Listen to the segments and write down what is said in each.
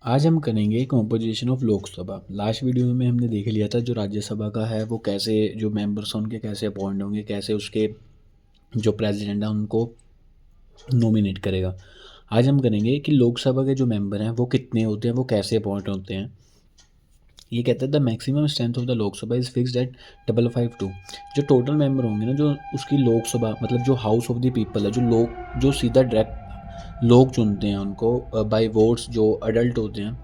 आज हम करेंगे composition of Lok Sabha. Last video में हमने देख लिया था जो राज्यसभा का है वो कैसे जो मेंबर्स हैं उनके कैसे अपॉइंट होंगे, कैसे उसके जो प्रेसिडेंट हैं उनको नॉमिनेट करेगा। आज हम करेंगे कि लोकसभा के जो मेंबर हैं वो कितने होते हैं, वो कैसे अपॉइंट होते हैं। ये कहता है the maximum strength of the Lok Sabha is fixed at 552। जो टोटल मेंबर होंगे ना, जो उसकी लोकसभा मतलब जो हाउस ऑफ द पीपल है, जो लोग जो सीधा डायरेक्ट लोग चुनते हैं उनको बाय वोट्स, जो अडल्ट होते हैं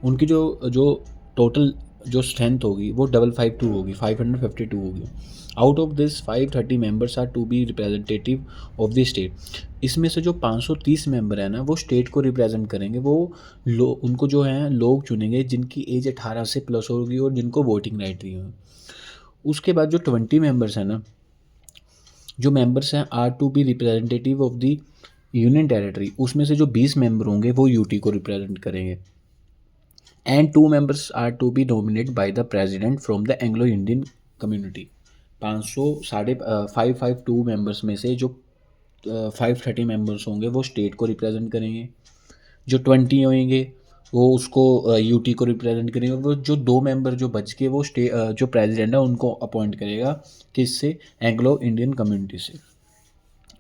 उनकी जो जो टोटल जो स्ट्रेंथ होगी वो 552 होगी, 552 होगी। Out of this 530 members are to be representative of the state. इसमें से जो 530 मेंबर हैं ना वो स्टेट को रिप्रेजेंट करेंगे। वो उनको जो है लोग चुनेंगे जिनकी एज 18 से प्लस होगी और जिनको वोटिंग राइट दी हुई। उसके बाद जो 20 मेंबर्स हैं ना, जो मेंबर्स हैं are to be representative of the union territory. उसमें से जो 20 मेंबर होंगे वो यूटी को रिप्रेजेंट करेंगे। And 2 members are to be nominated by the president from the Anglo Indian community. 552 members में से जो 530 मेंबर्स होंगे वो स्टेट को रिप्रेजेंट करेंगे, जो 20 होंगे वो उसको यूटी को रिप्रेजेंट करेंगे, और वो जो 2 मेंबर जो बच के वो जो प्रेसिडेंट है उनको अपॉइंट करेगा, किससे? एंग्लो इंडियन कम्युनिटी से।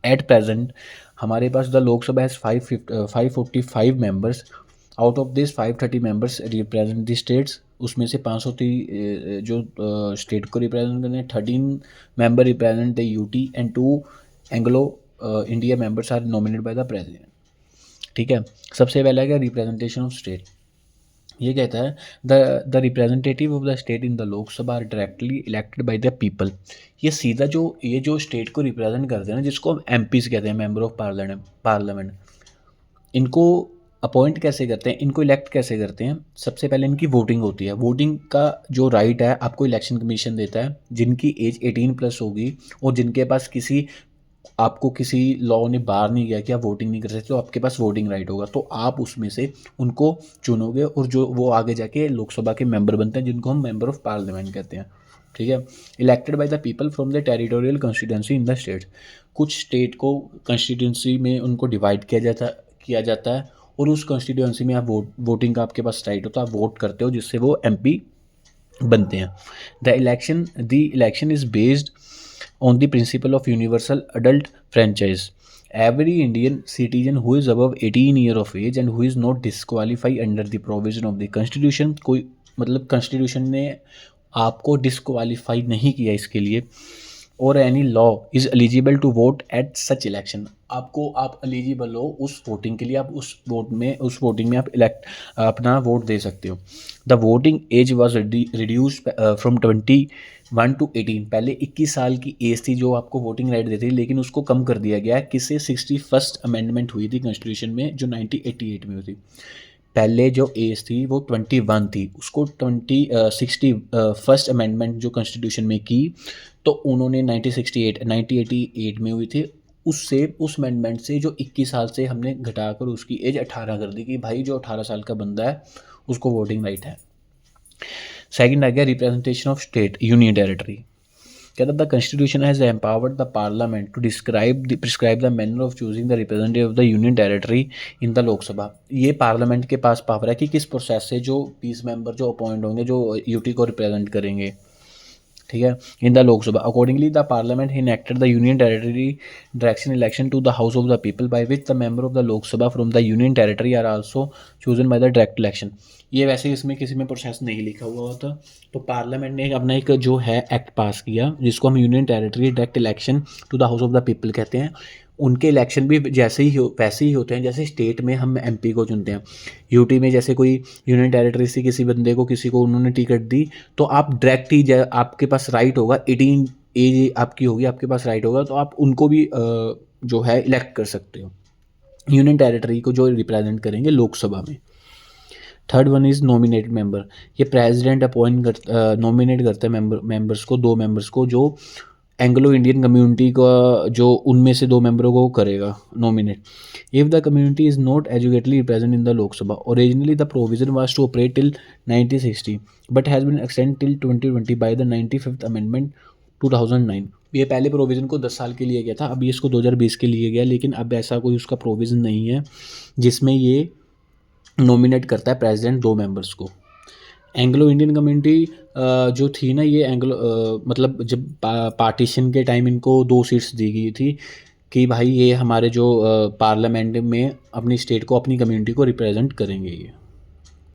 एट प्रेजेंट हमारे पास the Lok Sabha has 545 members. Out of this 530 members represent the states. उसमें से 530 जो स्टेट को रिप्रेजेंट करते हैं, 13 member represent the UT and 2 Anglo India members are nominated by the president. ठीक है, सबसे पहला क्या? Representation of state. ये कहता है the representative of the state in the Lok Sabha are directly elected by the people. ये सीधा ये जो स्टेट को रिप्रेजेंट करते हैं ना, जिसको हम एमपीज कहते हैं, मेंबर ऑफ पार्लियामेंट, इनको अपॉइंट कैसे करते हैं, इनको इलेक्ट कैसे करते हैं? सबसे पहले इनकी वोटिंग होती है। वोटिंग का जो राइट है आपको इलेक्शन कमीशन देता है। जिनकी एज 18 प्लस होगी और जिनके पास आपको किसी लॉ ने बाहर नहीं किया कि आप वोटिंग नहीं कर सकते, तो आपके पास वोटिंग राइट होगा, तो आप उसमें से उनको चुनोगे और जो वो आगे जाके लोकसभा के मेंबर बनते हैं, जिनको हम मेंबर ऑफ पार्लियामेंट कहते हैं। ठीक है, elected by the people from the territorial constituency in the state. कुछ स्टेट को कॉन्स्टिट्यूंसी में उनको डिवाइड किया जाता है और उस कॉन्स्टिट्यूंसी में आप वोटिंग का आपके पास राइट होता है, आप वोट करते हो जिससे वो एमपी बनते हैं। The election is based on the principle of universal adult franchise. Every Indian citizen who is above 18 year of age and who is not disqualified under the provision of the constitution, कोई मतलब constitution ने आपको disqualify नहीं किया इसके लिए, और any law is eligible to vote at such election. आप एलिजिबल हो उस वोटिंग के लिए, आप उस वोटिंग में आप इलेक्ट अपना वोट दे सकते हो। The voting age was reduce from 21 to 18। पहले 21 साल की एज थी जो आपको वोटिंग राइट देती थी, लेकिन उसको कम कर दिया गया है। किससे? 61st अमेंडमेंट हुई थी कॉन्स्टिट्यूशन में, जो 1988 में हुई थी। पहले जो एज थी वो 21 थी, उसको 61st अमेंडमेंट जो कॉन्स्टिट्यूशन में की, तो उन्होंने 1988 में हुई थी। उस अमेंडमेंट से जो 21 साल से हमने घटाकर उसकी एज 18 कर दी कि भाई जो 18 साल का बंदा है उसको वोटिंग राइट है। सेकंड आ गया representation of state union territory. कहता the constitution has empowered the parliament to prescribe the manner of choosing the representative of the union territory in the Lok Sabha. ये पार्लियामेंट के पास पावर है कि किस प्रोसेस से जो 20 मेंबर जो अपॉइंट होंगे जो यूटी को रिप्रेजेंट करेंगे। ठीक है, in the Lok Sabha accordingly the parliament enacted the union territory direction election to the house of the people by which the member of the Lok Sabha from the union territory are also chosen by the direct election. ये वैसे इसमें किसी में process नहीं लिखा हुआ होता, तो पार्लियामेंट ने अपना एक जो है एक्ट पास किया जिसको हम union territory direct election to the house of the people कहते हैं। उनके इलेक्शन भी वैसे ही होते हैं जैसे स्टेट में हम एमपी को चुनते हैं। यूटी में जैसे कोई यूनियन टेरिटरी से किसी बंदे को किसी को उन्होंने टिकट दी, तो आप डायरेक्ट ही आपके पास राइट होगा, 18 एज आपकी होगी, आपके पास राइट होगा, तो आप उनको भी जो है इलेक्ट कर सकते हो, यूनियन टेरिटरी को जो रिप्रेजेंट करेंगे लोकसभा में। Third one is nominated member. ये प्रेसिडेंट नॉमिनेट करता है मेंबर्स को, 2 मेंबर्स को, जो एंग्लो इंडियन कम्युनिटी का जो उनमें से 2 मेंबरों को करेगा nominate. If the community is not adequately present in the Lok Sabha. Originally the provision was to operate till 1960 but has been extend till 2020 by the 95th amendment 2009। ये पहले प्रोविज़न को 10 साल के लिए गया था, अभी इसको 2020 के लिए गया, लेकिन अब ऐसा कोई उसका प्रोविज़न नहीं है जिसमें ये नॉमिनेट करता है प्रेसिडेंट 2 मेंबर्स को। एंग्लो इंडियन कम्युनिटी जो थी ना, ये मतलब जब पार्टीशन के टाइम इनको 2 सीट्स दी गई थी कि भाई ये हमारे जो पार्लियामेंट में अपनी स्टेट को, अपनी कम्युनिटी को रिप्रेजेंट करेंगे ये।